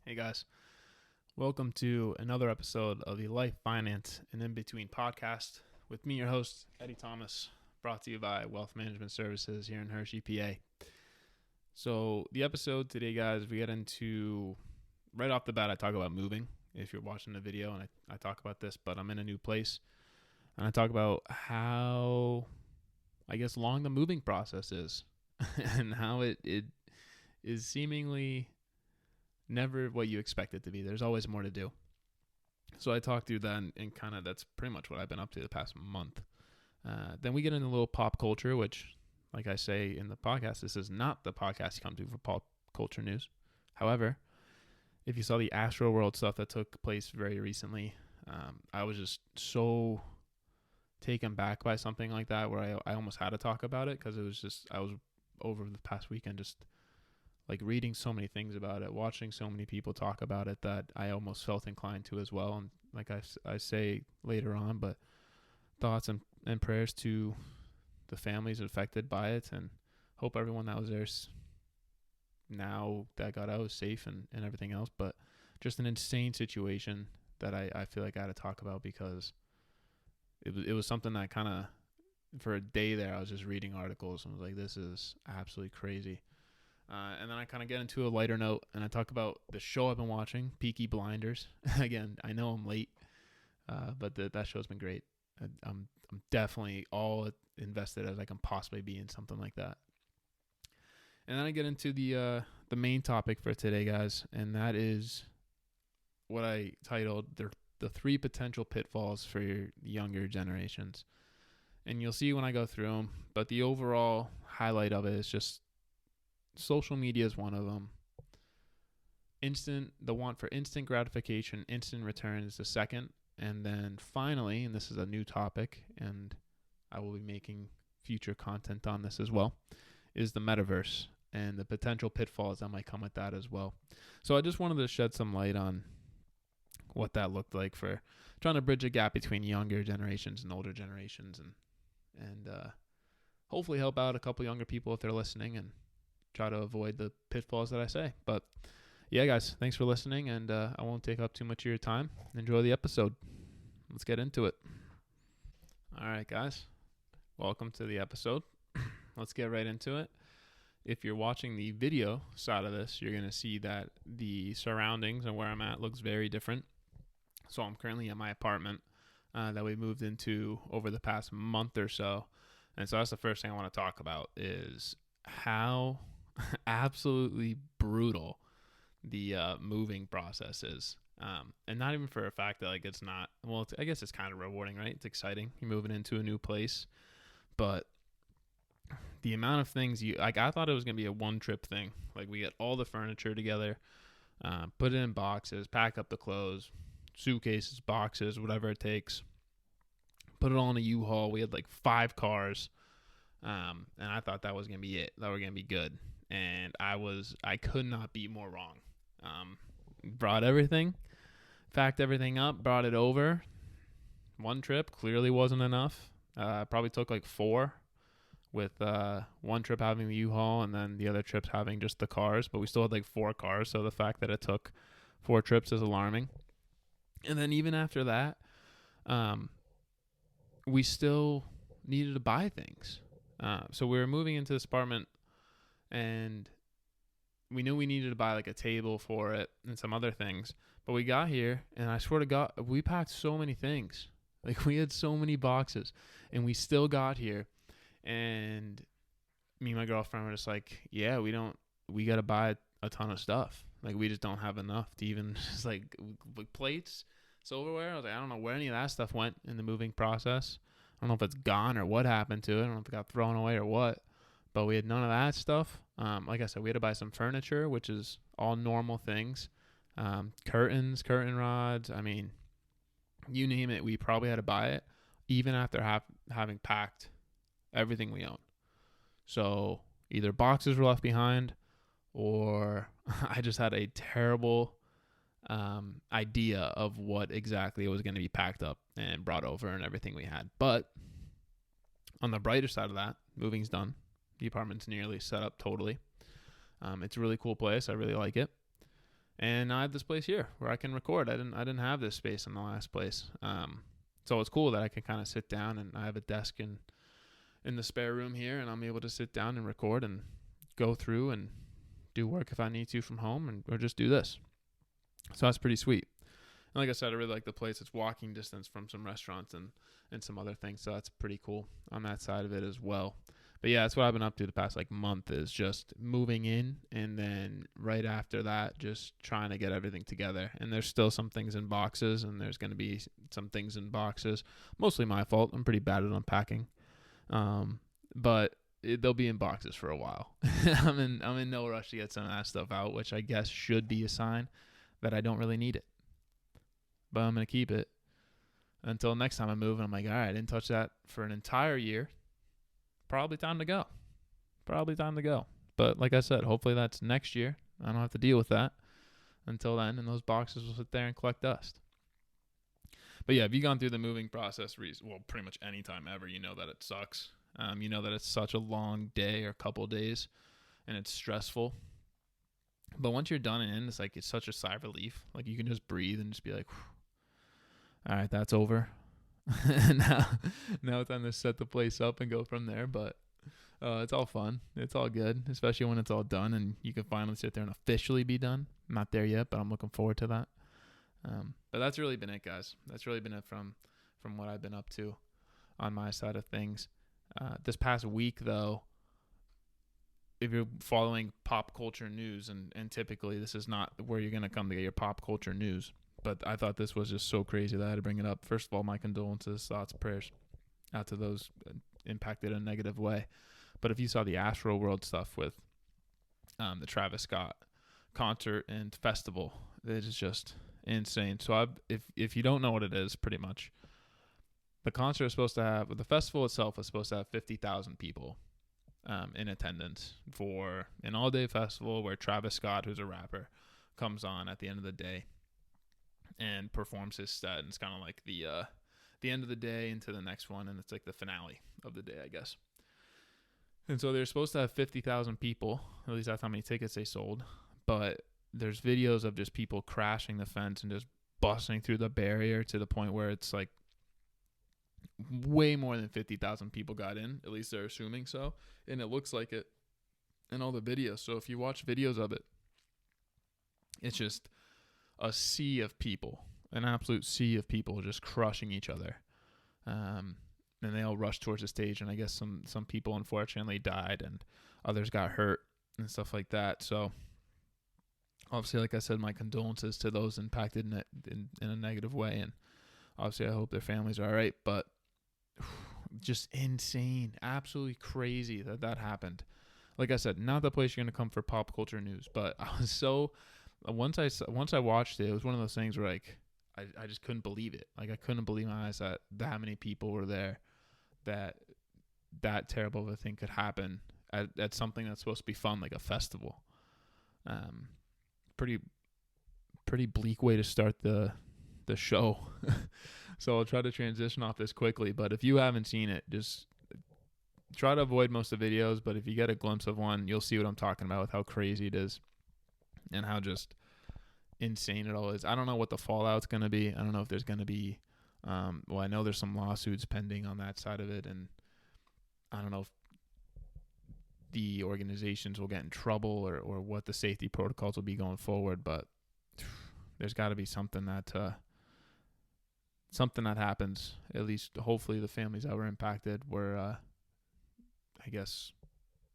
Hey guys, welcome to another episode of the Life, Finance, and In Between podcast with me, your host, Eddie Thomas, brought to you by Wealth Management Services here in Hershey, PA. So the episode today, guys, we get into, right off the bat, I talk about moving. If you're watching the video and I talk about this, but I'm in a new place, and I talk about how, long the moving process is and how it is seemingly never what you expect it to be. There's always more to do. So I talked through that, and kind of that's pretty much what I've been up to the past month. Then we get into a little pop culture, which, like I say in the podcast, this is not the podcast you come to for pop culture news. However, if you saw the Astro World stuff that took place very recently, I was just so taken back by something like that where I almost had to talk about it, because it was just, I was over the past weekend just like reading so many things about it, watching so many people talk about it, that I almost felt inclined to as well. And like I say later on, but thoughts and prayers to the families affected by it, and hope everyone that was there now that got out is safe and everything else. But just an insane situation that I feel like I had to talk about, because it was something that kind of, for a day there, I was just reading articles and was like, this is absolutely crazy. And then I kind of get into a lighter note, and I talk about the show I've been watching, Peaky Blinders. Again, I know I'm late, but that show's been great. I'm definitely all invested as I can possibly be in something like that. And then I get into the main topic for today, guys, and that is what I titled the 3 potential pitfalls for your younger generations. And you'll see when I go through them, but the overall highlight of it is just social media is one of them. The want for instant gratification, instant return is the second. And then finally, and this is a new topic, and I will be making future content on this as well, is the metaverse and the potential pitfalls that might come with that as well. So I just wanted to shed some light on what that looked like for trying to bridge a gap between younger generations and older generations, and hopefully help out a couple younger people if they're listening, and try to avoid the pitfalls that I say. But yeah, guys, thanks for listening, and I won't take up too much of your time. Enjoy the episode. Let's get into it. All right, guys, welcome to the episode. Let's get right into it. If you're watching the video side of this, you're going to see that the surroundings and where I'm at looks very different. So I'm currently in my apartment that we moved into over the past month or so. And so that's the first thing I want to talk about, is how absolutely brutal the moving process is. And not even for a fact that, like, it's not, well, I guess it's kind of rewarding, right? It's exciting. You're moving into a new place. But the amount of things I thought it was going to be a one-trip thing. Like, we get all the furniture together, put it in boxes, pack up the clothes, suitcases, boxes, whatever it takes, put it all in a U-Haul. We had like 5 cars. And I thought that was going to be it. That we're going to be good. And I could not be more wrong. Brought everything, packed everything up, brought it over. One trip clearly wasn't enough. Probably took like 4, with one trip having the U-Haul and then the other trips having just the cars. But we still had like 4 cars, so the fact that it took 4 trips is alarming. And then even after that, we still needed to buy things. So we were moving into this apartment, and we knew we needed to buy like a table for it and some other things. But we got here, and I swear to God, we packed so many things. Like, we had so many boxes, and we still got here. And me and my girlfriend were just like, yeah, we got to buy a ton of stuff. Like, we just don't have enough to even just like plates, silverware. I was like, I don't know where any of that stuff went in the moving process. I don't know if it's gone or what happened to it. I don't know if it got thrown away or what. But we had none of that stuff. Like I said, we had to buy some furniture, which is all normal things. Curtains, curtain rods. I mean, you name it, we probably had to buy it, even after having packed everything we own. So either boxes were left behind, or I just had a terrible idea of what exactly was going to be packed up and brought over and everything we had. But on the brighter side of that, moving's done. The apartment's nearly set up totally. It's a really cool place. I really like it. And I have this place here where I can record. I didn't have this space in the last place. So it's cool that I can kind of sit down, and I have a desk in the spare room here, and I'm able to sit down and record and go through and do work if I need to from home, or just do this. So that's pretty sweet. And like I said, I really like the place. It's walking distance from some restaurants and some other things. So that's pretty cool on that side of it as well. But yeah, that's what I've been up to the past month, is just moving in, and then right after that, just trying to get everything together. And there's still some things in boxes, and there's going to be some things in boxes. Mostly my fault. I'm pretty bad at unpacking. But they'll be in boxes for a while. I'm in no rush to get some of that stuff out, which I guess should be a sign that I don't really need it. But I'm going to keep it until next time I move. And I'm like, all right, I didn't touch that for an entire year. Probably time to go. But like I said, hopefully that's next year. I don't have to deal with that until then. And those boxes will sit there and collect dust. But yeah, if you've gone through the moving process, pretty much any time ever, you know that it sucks. You know that it's such a long day or couple days, and it's stressful. But once you're done and in, it's such a sigh of relief. Like, you can just breathe and just be like, all right, that's over. now it's time to set the place up and go from there. But it's all fun. It's all good, especially when it's all done and you can finally sit there and officially be done. I'm not there yet, but I'm looking forward to that. But that's really been it, guys. That's really been it from what I've been up to on my side of things. This past week, though, if you're following pop culture news, and typically this is not where you're going to come to get your pop culture news, but I thought this was just so crazy that I had to bring it up. First of all, my condolences, thoughts, prayers out to those impacted in a negative way. But if you saw the Astroworld stuff with the Travis Scott concert and festival, it is just insane. So if you don't know what it is, pretty much, the concert is supposed to have, the festival itself is supposed to have 50,000 people in attendance for an all-day festival where Travis Scott, who's a rapper, comes on at the end of the day and performs his set. And it's kind of like the end of the day into the next one, and it's like the finale of the day, I guess. And so they're supposed to have 50,000 people. At least that's how many tickets they sold. But there's videos of just people crashing the fence and just busting through the barrier to the point where it's like way more than 50,000 people got in. At least they're assuming so. And it looks like it in all the videos. So if you watch videos of it, it's just a sea of people, an absolute sea of people just crushing each other. And they all rushed towards the stage. And I guess some people unfortunately died and others got hurt and stuff like that. So obviously, like I said, my condolences to those impacted in a negative way. And obviously, I hope their families are all right. But just insane, absolutely crazy that happened. Like I said, not the place you're going to come for pop culture news. But I was so, once I watched it, it was one of those things where I just couldn't believe it. Like, I couldn't believe my eyes that many people were there, that terrible of a thing could happen at something that's supposed to be fun, like a festival. Pretty bleak way to start the show. So I'll try to transition off this quickly, but if you haven't seen it, just try to avoid most of the videos, but if you get a glimpse of one, you'll see what I'm talking about with how crazy it is and how just insane it all is. I don't know what the fallout's going to be. I don't know if there's going to be I know there's some lawsuits pending on that side of it, and I don't know if the organizations will get in trouble or what the safety protocols will be going forward, but there's got to be something that happens. At least hopefully the families that were impacted were I guess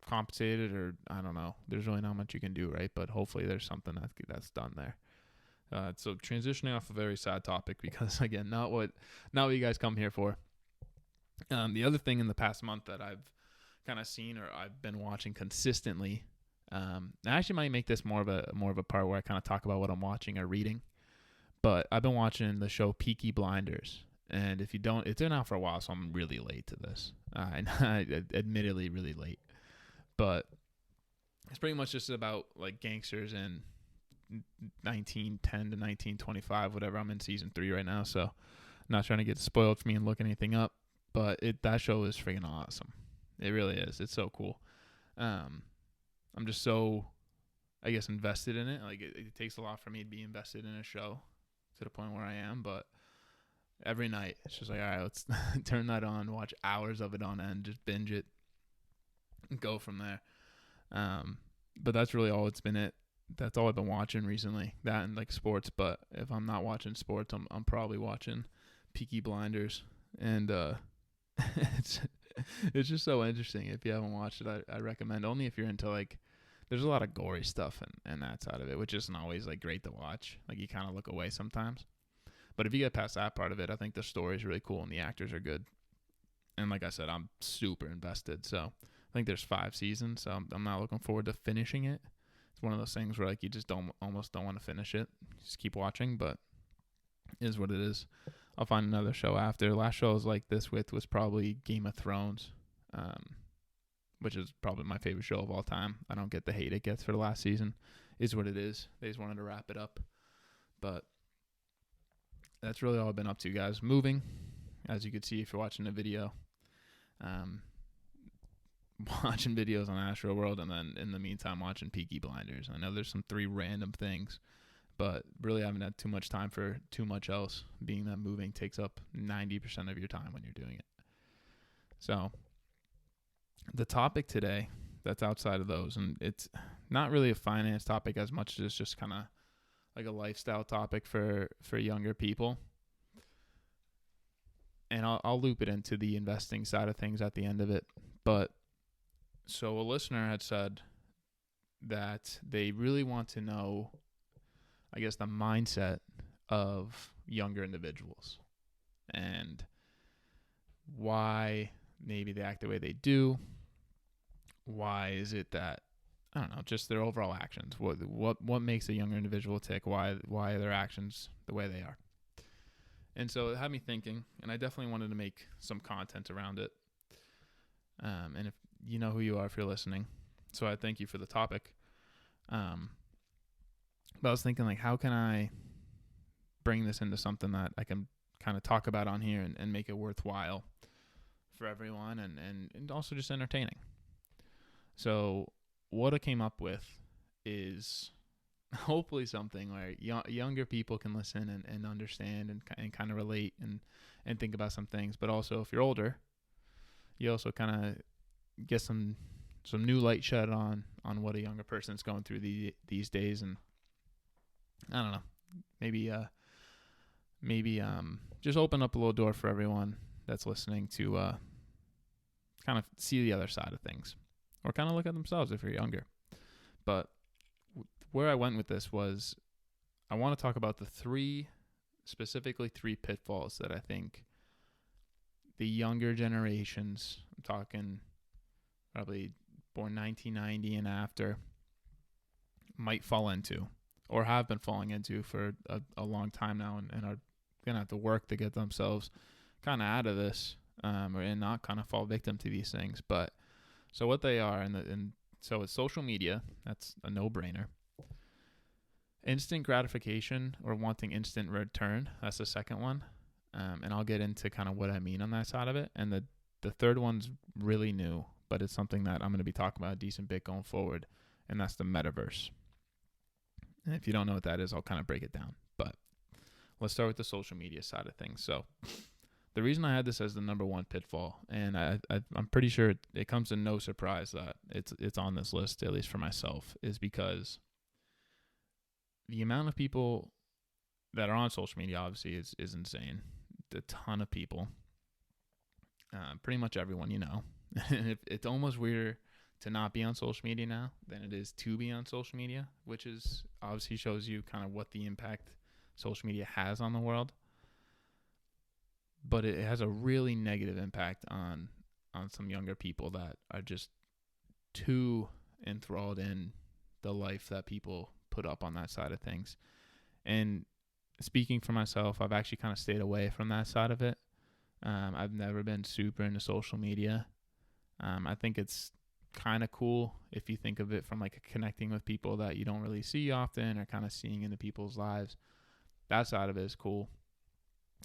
compensated, or I don't know. There's really not much you can do, right? But hopefully there's something that's done there. So transitioning off a very sad topic, because again, not what you guys come here for. The other thing in the past month that I've kind of seen, or I've been watching consistently, I actually might make this more of a part where I kind of talk about what I'm watching or reading. But I've been watching the show Peaky Blinders, and if you don't, it's been out for a while, so I'm really late to this. Admittedly, really late. But it's pretty much just about like gangsters in 1910 to 1925, whatever. I'm in season 3 right now, so I'm not trying to get spoiled for me and look anything up. But that show is freaking awesome. It really is. It's so cool. I'm just so I guess, invested in it. Like it takes a lot for me to be invested in a show to the point where I am, but every night it's just like, all right, let's turn that on, watch hours of it on end, just binge it, and go from there. But that's really all that's all I've been watching recently, that and like sports. But if I'm not watching sports, I'm probably watching Peaky Blinders, and it's just so interesting. If you haven't watched it, I recommend, only if you're into like, there's a lot of gory stuff and that side of it, which isn't always like great to watch. Like you kind of look away sometimes. But if you get past that part of it, I think the story is really cool and the actors are good. And like I said, I'm super invested. So I think there's 5 seasons, so I'm not looking forward to finishing it. It's one of those things where like you just almost don't want to finish it. Just keep watching, but it is what it is. I'll find another show after. The last show I was like this with was probably Game of Thrones, which is probably my favorite show of all time. I don't get the hate it gets for the last season. Is what it is. They just wanted to wrap it up. But that's really all I've been up to, guys. Moving, as you can see if you're watching the video. Watching videos on Astro World, and then in the meantime watching Peaky Blinders. I know there's some 3 random things, but really I haven't had too much time for too much else, being that moving takes up 90% of your time when you're doing it. So the topic today that's outside of those, and it's not really a finance topic as much as it's just kind of like a lifestyle topic for younger people. And I'll loop it into the investing side of things at the end of it. But so a listener had said that they really want to know, I guess, the mindset of younger individuals and why maybe they act the way they do. Why is it that, I don't know, just their overall actions? What makes a younger individual tick? Why are their actions the way they are? And so it had me thinking, and I definitely wanted to make some content around it. And if you know who you are if you're listening, so I thank you for the topic. But I was thinking, like, how can I bring this into something that I can kind of talk about on here and make it worthwhile for everyone and also just entertaining. So what I came up with is hopefully something where younger people can listen and understand and kind of relate and think about some things. But also if you're older, you also kind of get some new light shed on what a younger person's going through these days. And I don't know, maybe just open up a little door for everyone that's listening to kind of see the other side of things, or kind of look at themselves if you're younger. But where I went with this was, I want to talk about specifically three pitfalls that I think the younger generations, I'm talking probably born 1990 and after, might fall into or have been falling into for a long time now, and are going to have to work to get themselves kind of out of this, and not kind of fall victim to these things. But so what they are, and so it's social media. That's a no-brainer. Instant gratification or wanting instant return. That's the second one. And I'll get into kind of what I mean on that side of it. And the third one's really new, but it's something that I'm going to be talking about a decent bit going forward, and that's the metaverse. And if you don't know what that is, I'll kind of break it down. But let's start with the social media side of things. So the reason I had this as the number one pitfall, and I'm pretty sure it comes to no surprise that it's on this list, at least for myself, is because the amount of people that are on social media obviously is insane. A ton of people, pretty much everyone you know. And it's almost weirder to not be on social media now than it is to be on social media, which is obviously shows you kind of what the impact social media has on the world. But it has a really negative impact on some younger people that are just too enthralled in the life that people put up on that side of things. And speaking for myself, I've actually kind of stayed away from that side of it. I've never been super into social media. I think it's kind of cool if you think of it from like connecting with people that you don't really see often, or kind of seeing into people's lives. That side of it is cool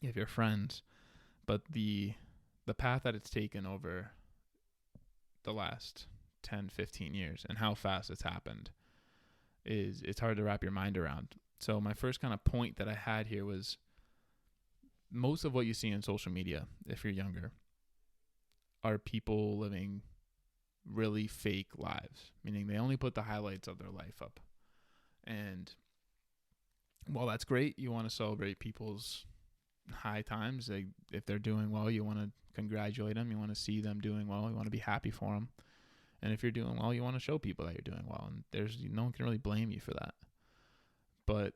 if you're friends. But the path that it's taken over the last 10, 15 years and how fast it's happened it's hard to wrap your mind around. So my first kind of point that I had here was most of what you see on social media, if you're younger, are people living really fake lives, meaning they only put the highlights of their life up. And while that's great, you want to celebrate people's high times. If they're doing well, you want to congratulate them. You want to see them doing well. You want to be happy for them. And if you're doing well, you want to show people that you're doing well. And no one can really blame you for that. But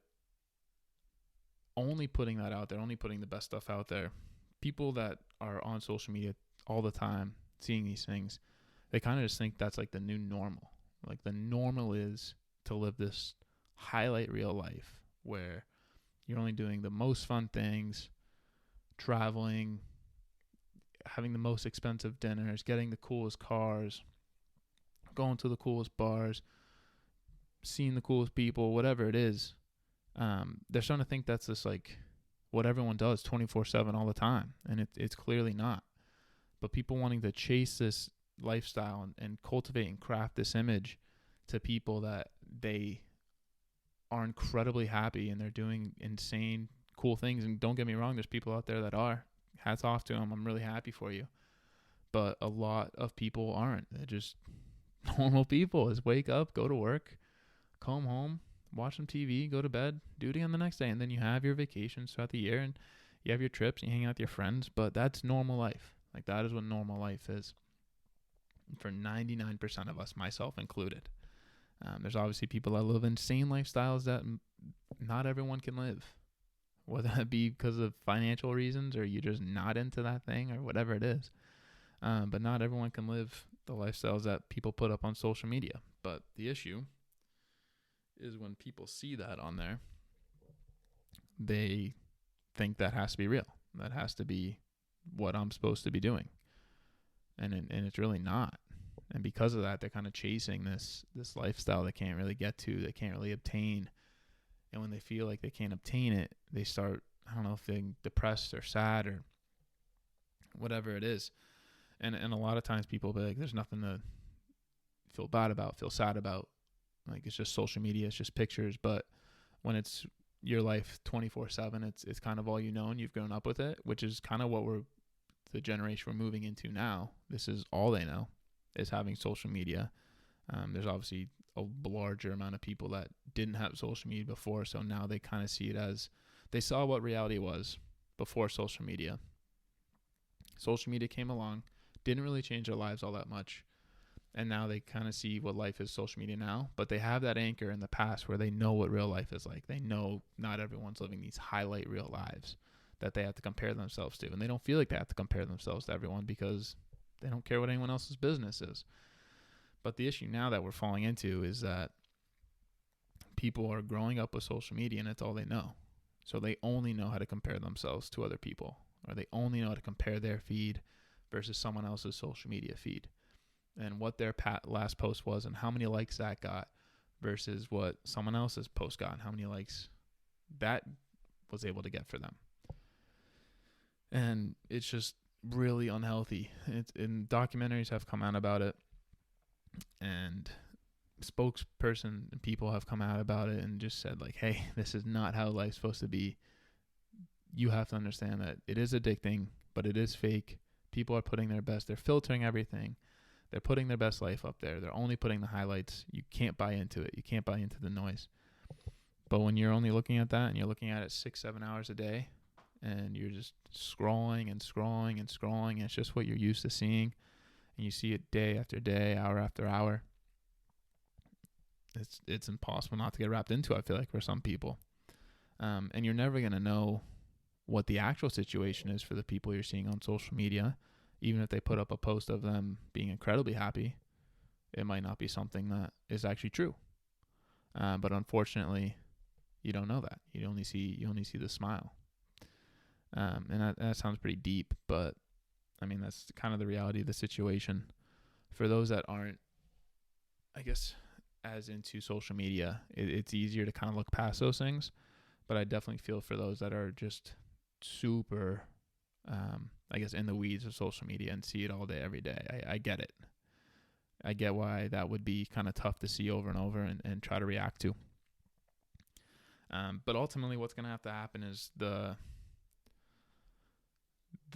only putting that out there, only putting the best stuff out there, people that are on social media all the time, seeing these things, they kind of just think that's like the new normal. Like the normal is to live this highlight reel life where you're only doing the most fun things, traveling, having the most expensive dinners, getting the coolest cars, going to the coolest bars, seeing the coolest people, whatever it is. They're starting to think that's just like what everyone does 24/7 all the time. And it's clearly not. But people wanting to chase this lifestyle and cultivate and craft this image to people that they are incredibly happy and they're doing insane cool things. And don't get me wrong, there's people out there that are. Hats off to them. I'm really happy for you. But a lot of people aren't. They're just normal people. Is wake up, go to work, come home, watch some TV, go to bed, do it again the next day. And then you have your vacations throughout the year and you have your trips and you hang out with your friends. But that's normal life. Like that is what normal life is for 99% of us, myself included. There's obviously people that live insane lifestyles that not everyone can live, whether that be because of financial reasons or you're just not into that thing or whatever it is. But not everyone can live the lifestyles that people put up on social media. But the issue is when people see that on there, they think that has to be real. That has to be what I'm supposed to be doing. And it's really not. And because of that, they're kind of chasing this lifestyle they can't really get to, they can't really obtain. And when they feel like they can't obtain it, they start, I don't know if they're depressed or sad or whatever it is. And a lot of times people will be like, there's nothing to feel bad about, feel sad about. Like it's just social media, it's just pictures. But when it's your life 24/7, it's kind of all you know and you've grown up with it, which is kind of what the generation we're moving into now. This is all they know, is having social media. There's obviously a larger amount of people that didn't have social media before, so now they kind of see it as, they saw what reality was before social media. Social media came along, didn't really change their lives all that much, and now they kind of see what life is social media now, but they have that anchor in the past where they know what real life is like. They know not everyone's living these highlight reel lives that they have to compare themselves to, and they don't feel like they have to compare themselves to everyone because they don't care what anyone else's business is. But the issue now that we're falling into is that people are growing up with social media and it's all they know. So they only know how to compare themselves to other people, or they only know how to compare their feed versus someone else's social media feed, and what their last post was and how many likes that got versus what someone else's post got and how many likes that was able to get for them. And it's just really unhealthy. And documentaries have come out about it, and spokesperson and people have come out about it and just said like, hey, this is not how life's supposed to be. You have to understand that it is addicting, but it is fake. People are putting their best. They're filtering everything. They're putting their best life up there. They're only putting the highlights. You can't buy into it. You can't buy into the noise. But when you're only looking at that and you're looking at it 6-7 hours a day and you're just scrolling and scrolling and scrolling, and it's just what you're used to seeing, and you see it day after day, hour after hour, it's impossible not to get wrapped into, I feel like, for some people. And you're never going to know what the actual situation is for the people you're seeing on social media. Even if they put up a post of them being incredibly happy, it might not be something that is actually true. But unfortunately, you don't know that. You only see the smile. And that sounds pretty deep, but I mean, that's kind of the reality of the situation. For those that aren't, I guess, as into social media, it's easier to kind of look past those things. But I definitely feel for those that are just super, I guess, in the weeds of social media and see it all day, every day. I get it. I get why that would be kind of tough to see over and over and try to react to. But ultimately what's going to have to happen is the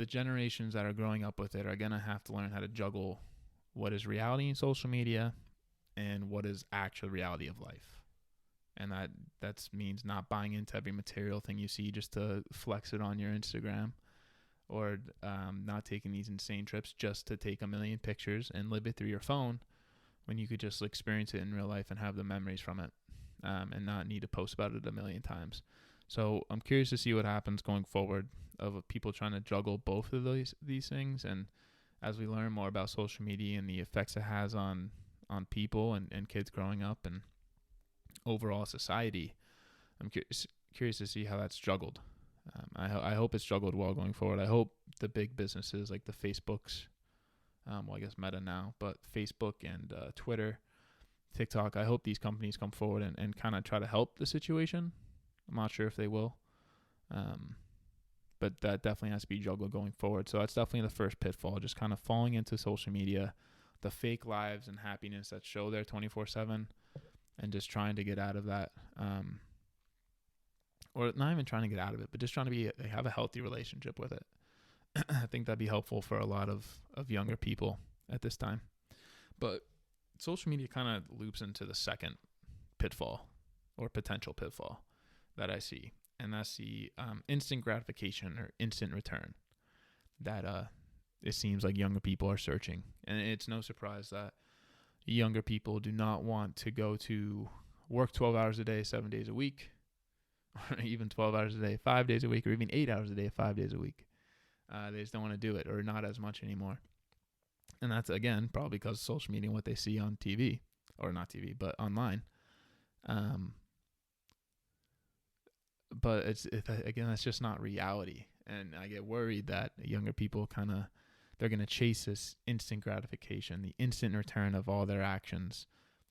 generations that are growing up with it are going to have to learn how to juggle what is reality in social media and what is actual reality of life. And that means not buying into every material thing you see just to flex it on your Instagram, or not taking these insane trips just to take a million pictures and live it through your phone when you could just experience it in real life and have the memories from it, and not need to post about it a million times. So I'm curious to see what happens going forward of people trying to juggle both of these things. And as we learn more about social media and the effects it has on people and kids growing up and overall society, I'm curious to see how that's juggled. I hope it's juggled well going forward. I hope the big businesses like the Facebooks, I guess Meta now, but Facebook and Twitter, TikTok, I hope these companies come forward and kind of try to help the situation. I'm not sure if they will, but that definitely has to be juggled going forward. So that's definitely the first pitfall, just kind of falling into social media, the fake lives and happiness that show there 24/7, and just trying to get out of that, or not even trying to get out of it, but just trying to have a healthy relationship with it. I think that'd be helpful for a lot of younger people at this time. But social media kind of loops into the second pitfall or potential pitfall that I see, and that's the instant gratification or instant return that it seems like younger people are searching. And it's no surprise that younger people do not want to go to work 12 hours a day, 7 days a week, or even 12 hours a day, 5 days a week, or even 8 hours a day, 5 days a week. They just don't want to do it, or not as much anymore. And that's, again, probably because of social media and what they see on TV, or not TV, but online. But again, that's just not reality. And I get worried that younger people they're going to chase this instant gratification, the instant return of all their actions.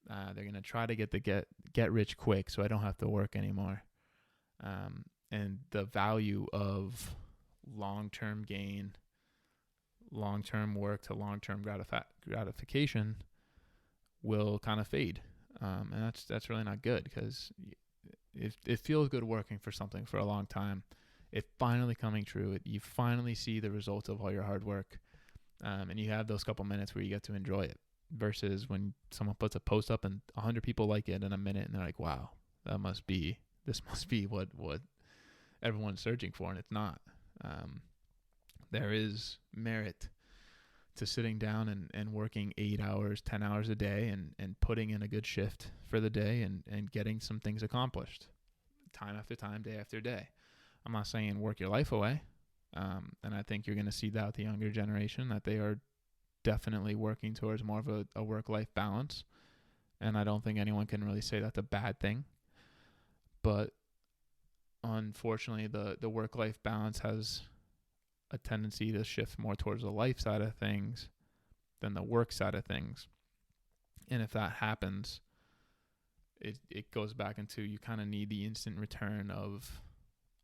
They're going to try to get rich quick so I don't have to work anymore. And the value of long-term gain, long-term work to long-term gratification will kind of fade. And that's really not good, because it feels good working for something for a long time. It finally coming true. You finally see the results of all your hard work. And you have those couple minutes where you get to enjoy it, versus when someone puts a post up and 100 people like it in a minute and they're like, wow, this must be what everyone's searching for. And it's not. There is merit to sitting down and working 8 hours, 10 hours a day and putting in a good shift for the day and getting some things accomplished time after time, day after day. I'm not saying work your life away. And I think you're going to see that with the younger generation, that they are definitely working towards more of a work-life balance. And I don't think anyone can really say that's a bad thing. But unfortunately, the work-life balance has a tendency to shift more towards the life side of things than the work side of things. And if that happens, it goes back into, you kind of need the instant return of,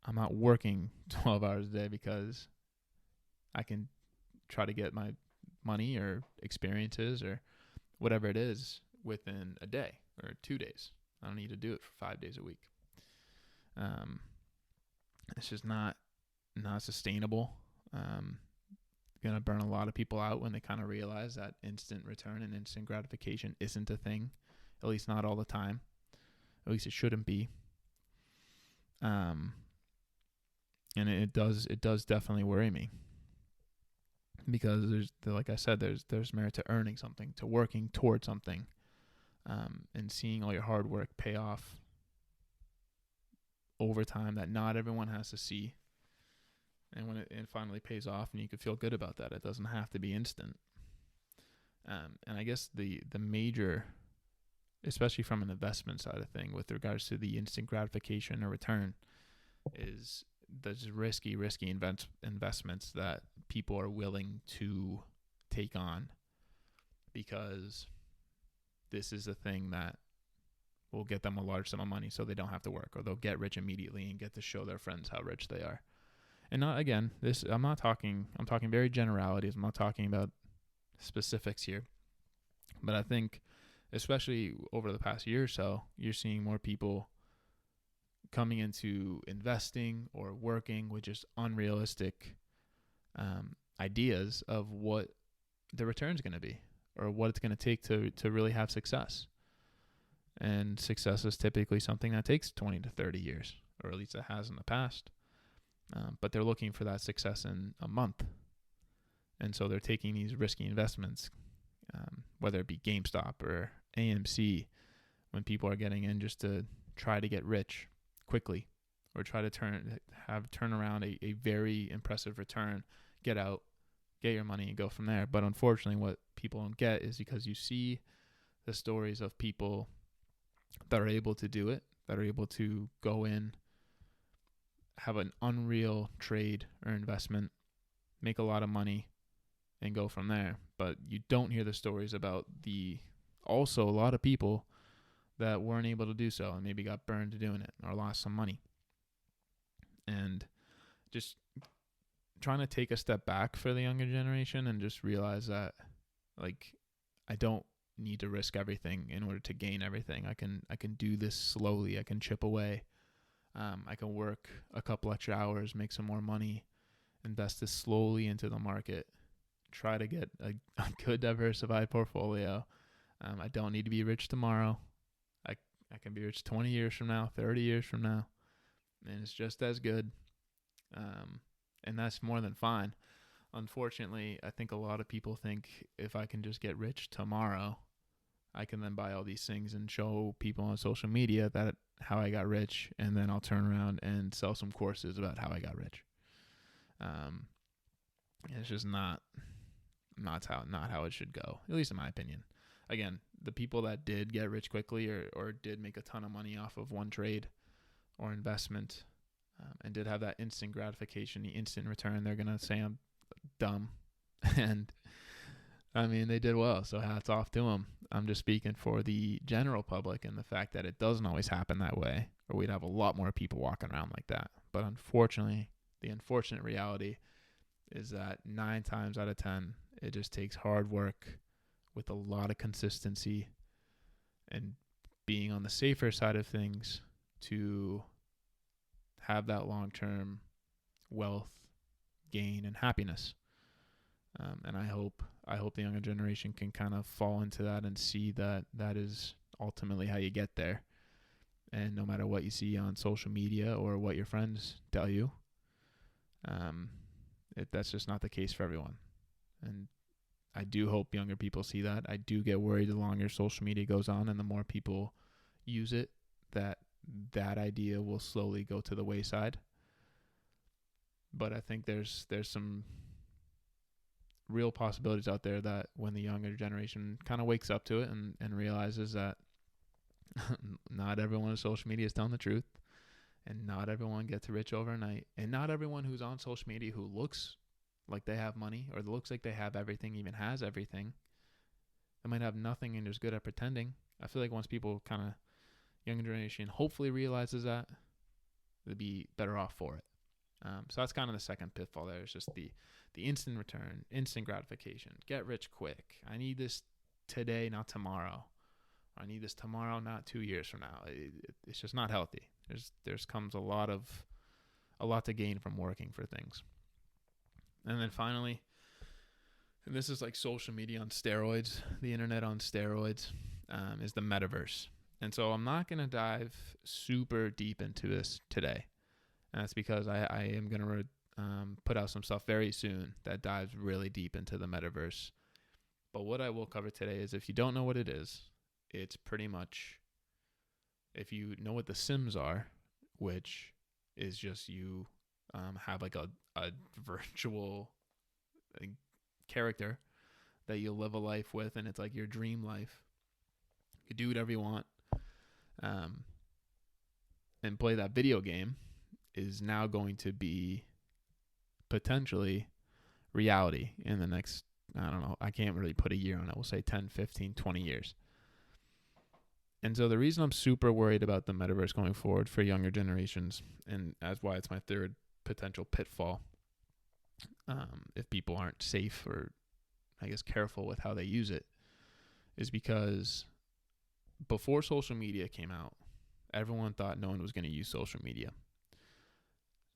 I'm not working 12 hours a day because I can try to get my money or experiences or whatever it is within a day or 2 days. I don't need to do it for 5 days a week. It's just not sustainable. Going to burn a lot of people out when they kind of realize that instant return and instant gratification isn't a thing, at least not all the time. At least it shouldn't be. And it does definitely worry me, because like I said, there's merit to earning something, to working towards something, and seeing all your hard work pay off over time that not everyone has to see. And when it finally pays off, and you can feel good about that, it doesn't have to be instant. And I guess the major, especially from an investment side of thing, with regards to the instant gratification or return, is those risky investments that people are willing to take on, because this is a thing that will get them a large sum of money so they don't have to work, or they'll get rich immediately and get to show their friends how rich they are. And not, again, I'm talking very generalities. I'm not talking about specifics here. But I think, especially over the past year or so, you're seeing more people coming into investing or working with just unrealistic ideas of what the return's going to be or what it's going to take to really have success. And success is typically something that takes 20 to 30 years, or at least it has in the past. But they're looking for that success in a month. And so they're taking these risky investments, whether it be GameStop or AMC, when people are getting in just to try to get rich quickly or try to turn around a very impressive return, get out, get your money and go from there. But unfortunately, what people don't get is because you see the stories of people that are able to do it, that are able to go in, have an unreal trade or investment, make a lot of money, and go from there. But you don't hear the stories about also a lot of people that weren't able to do so and maybe got burned doing it or lost some money. And just trying to take a step back for the younger generation and just realize that, like, I don't need to risk everything in order to gain everything. I can do this slowly. I can chip away. I can work a couple extra hours, make some more money, invest this slowly into the market, try to get a good diversified portfolio. I don't need to be rich tomorrow. I can be rich 20 years from now, 30 years from now, and it's just as good. And that's more than fine. Unfortunately, I think a lot of people think if I can just get rich tomorrow, I can then buy all these things and show people on social media that how I got rich, and then I'll turn around and sell some courses about how I got rich. It's just not how it should go, at least in my opinion. Again, the people that did get rich quickly or did make a ton of money off of one trade or investment, and did have that instant gratification, the instant return, they're going to say I'm dumb. And I mean, they did well, so hats off to them. I'm just speaking for the general public and the fact that it doesn't always happen that way, or we'd have a lot more people walking around like that. But unfortunately, the unfortunate reality is that 9 times out of 10, it just takes hard work with a lot of consistency and being on the safer side of things to have that long-term wealth gain and happiness. And I hope the younger generation can kind of fall into that and see that that is ultimately how you get there. And no matter what you see on social media or what your friends tell you, that's just not the case for everyone. And I do hope younger people see that. I do get worried the longer social media goes on and the more people use it, that idea will slowly go to the wayside. But I think there's some real possibilities out there that when the younger generation kind of wakes up to it and realizes that not everyone on social media is telling the truth, and not everyone gets rich overnight, and not everyone who's on social media who looks like they have money or looks like they have everything even has everything. They might have nothing and just good at pretending. I feel like once people younger generation hopefully realizes that, they'd be better off for it. So that's kind of the second pitfall there. It's just the instant return, instant gratification, get rich quick. I need this today, not tomorrow. I need this tomorrow, not 2 years from now. It's just not healthy. There's comes a lot to gain from working for things. And then finally, and this is like social media on steroids, the internet on steroids, is the metaverse. And so I'm not going to dive super deep into this today. And that's because I am going to put out some stuff very soon that dives really deep into the metaverse. But what I will cover today is, if you don't know what it is, it's pretty much, if you know what the Sims are, which is just you have like a virtual character that you live a life with, and it's like your dream life. You do whatever you want, and play that video game, is now going to be potentially reality in the next, I don't know, I can't really put a year on it. We'll say 10, 15, 20 years. And so the reason I'm super worried about the metaverse going forward for younger generations, and that's why it's my third potential pitfall, if people aren't safe or, I guess, careful with how they use it, is because before social media came out, everyone thought no one was going to use social media.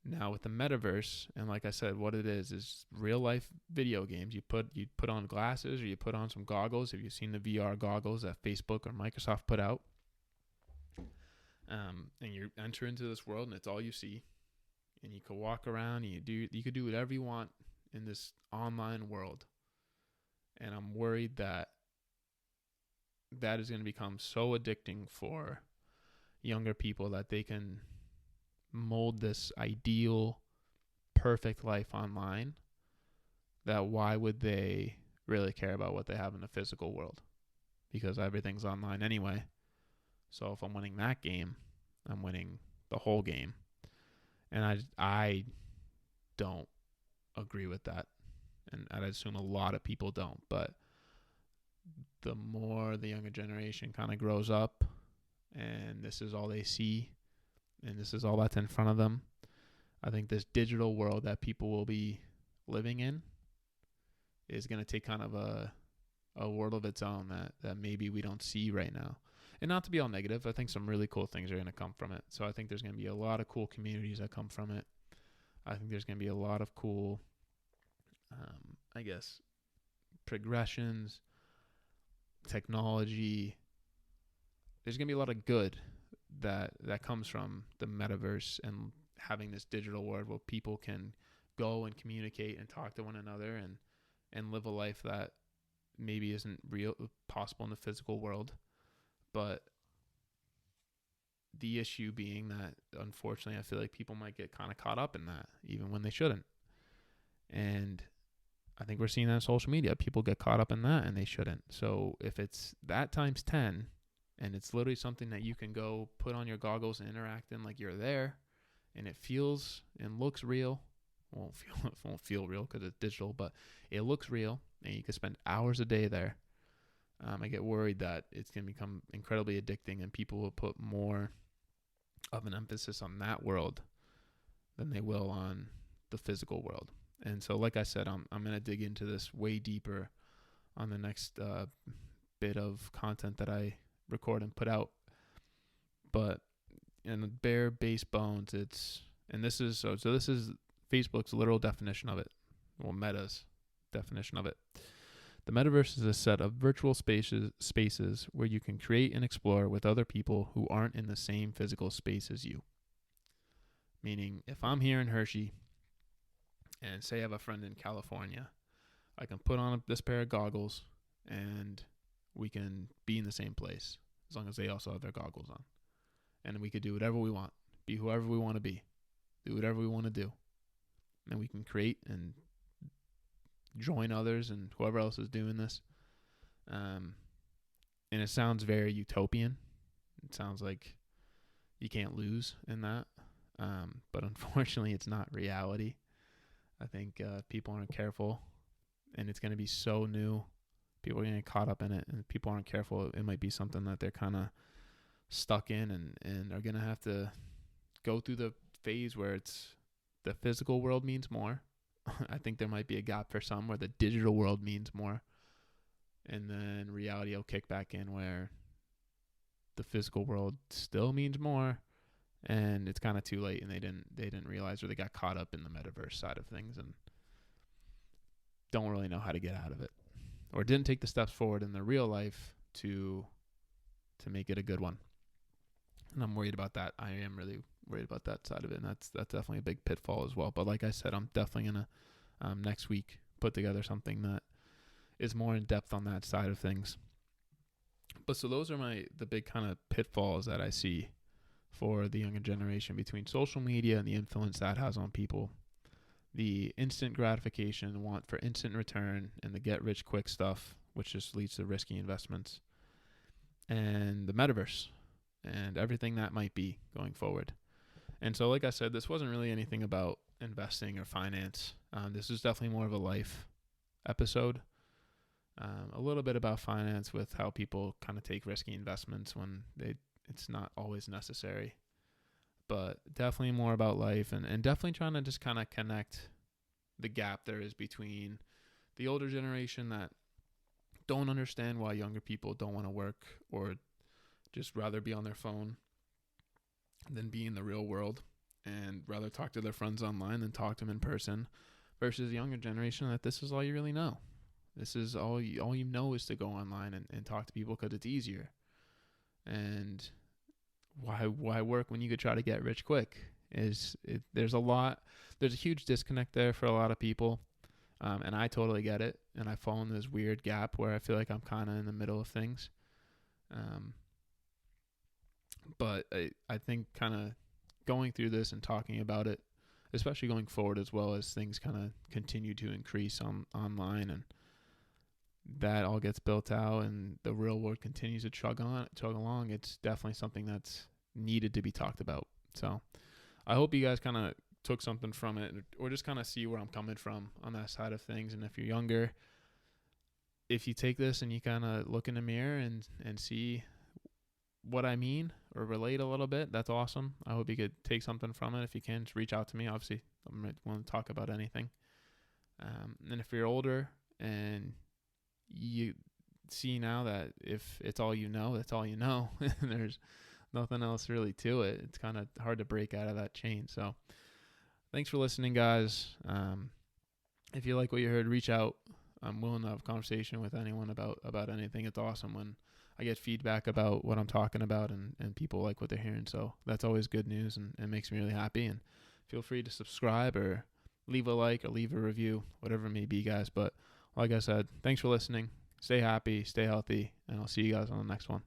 Now with the metaverse, and like I said, what it is real life video games. You put on glasses or you put on some goggles. Have you seen the VR goggles that Facebook or Microsoft put out? And you enter into this world and it's all you see. And you can walk around and you could do whatever you want in this online world. And I'm worried that is going to become so addicting for younger people that they can mold this ideal, perfect life online, that why would they really care about what they have in the physical world? Because everything's online anyway. So if I'm winning that game, I'm winning the whole game. And I don't agree with that. And I assume a lot of people don't. But the more the younger generation kind of grows up and this is all they see and this is all that's in front of them, I think this digital world that people will be living in is going to take kind of a world of its own that maybe we don't see right now. And not to be all negative, I think some really cool things are going to come from it. So I think there's going to be a lot of cool communities that come from it. I think there's going to be a lot of cool, progressions, technology. There's going to be a lot of good that comes from the metaverse and having this digital world where people can go and communicate and talk to one another and live a life that maybe isn't possible in the physical world. But the issue being that, unfortunately, I feel like people might get kind of caught up in that, even when they shouldn't. And I think we're seeing that on social media. People get caught up in that, and they shouldn't. So if it's that times 10, and it's literally something that you can go put on your goggles and interact in like you're there, and it feels and looks real. It won't feel real because it's digital, but it looks real, and you can spend hours a day there. I get worried that it's going to become incredibly addicting, and people will put more of an emphasis on that world than they will on the physical world. And so, like I said, I'm going to dig into this way deeper on the next bit of content that I record and put out. But in the bare base bones, this is Facebook's literal definition of it, well, Meta's definition of it. The metaverse is a set of virtual spaces where you can create and explore with other people who aren't in the same physical space as you. Meaning, if I'm here in Hershey and say I have a friend in California, I can put on this pair of goggles and we can be in the same place as long as they also have their goggles on. And we could do whatever we want, be whoever we want to be, do whatever we want to do. And we can create and join others and whoever else is doing this. And it sounds very utopian. It sounds like you can't lose in that. But unfortunately, it's not reality. I think people aren't careful, and it's going to be so new. People are going to get caught up in it, and if people aren't careful, it might be something that they're kind of stuck in and are going to have to go through the phase where it's the physical world means more. I think there might be a gap for some where the digital world means more, and then reality will kick back in where the physical world still means more, and it's kind of too late, and they didn't realize, or they got caught up in the metaverse side of things and don't really know how to get out of it, or didn't take the steps forward in their real life to make it a good one. And I'm worried about that. I am really worried about that side of it, and that's definitely a big pitfall as well. But like I said, I'm definitely going to next week put together something that is more in depth on that side of things. But so those are the big kind of pitfalls that I see for the younger generation between social media and the influence that has on people. The instant gratification, want for instant return, and the get rich quick stuff, which just leads to risky investments. And the metaverse and everything that might be going forward. And so, like I said, this wasn't really anything about investing or finance. This is definitely more of a life episode. A little bit about finance with how people kind of take risky investments when it's not always necessary. But definitely more about life and definitely trying to just kind of connect the gap there is between the older generation that don't understand why younger people don't want to work or just rather be on their phone than be in the real world, and rather talk to their friends online than talk to them in person, versus the younger generation that this is all you really know. This is all you know is to go online and talk to people because it's easier. And why work when you could try to get rich quick? There's a huge disconnect there for a lot of people. And I totally get it. And I fall in this weird gap where I feel like I'm kind of in the middle of things. But I think kind of going through this and talking about it, especially going forward as well as things kind of continue to increase online, and that all gets built out and the real world continues to chug along, it's definitely something that's needed to be talked about. So I hope you guys kind of took something from it, or just kind of see where I'm coming from on that side of things. And if you're younger, if you take this and you kind of look in the mirror and see what I mean or relate a little bit, that's awesome. I hope you could take something from it. If you can, just reach out to me. Obviously, I'm willing to talk about anything. And if you're older and you see now that if it's all you know, that's all you know, and there's nothing else really to it, it's kind of hard to break out of that chain. So thanks for listening, guys. If you like what you heard, reach out. I'm willing to have a conversation with anyone about anything. It's awesome when I get feedback about what I'm talking about and people like what they're hearing. So that's always good news, and it makes me really happy. And feel free to subscribe or leave a like or leave a review, whatever it may be, guys. But like I said, thanks for listening. Stay happy, stay healthy, and I'll see you guys on the next one.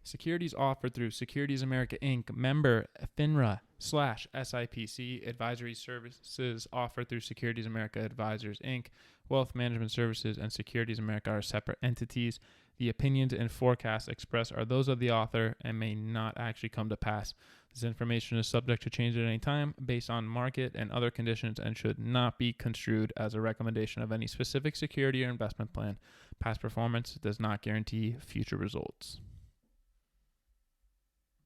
Securities offered through Securities America Inc., member FINRA/SIPC. Advisory services offered through Securities America Advisors Inc. Wealth Management Services and Securities America are separate entities. The opinions and forecasts expressed are those of the author and may not actually come to pass. This information is subject to change at any time based on market and other conditions and should not be construed as a recommendation of any specific security or investment plan. Past performance does not guarantee future results.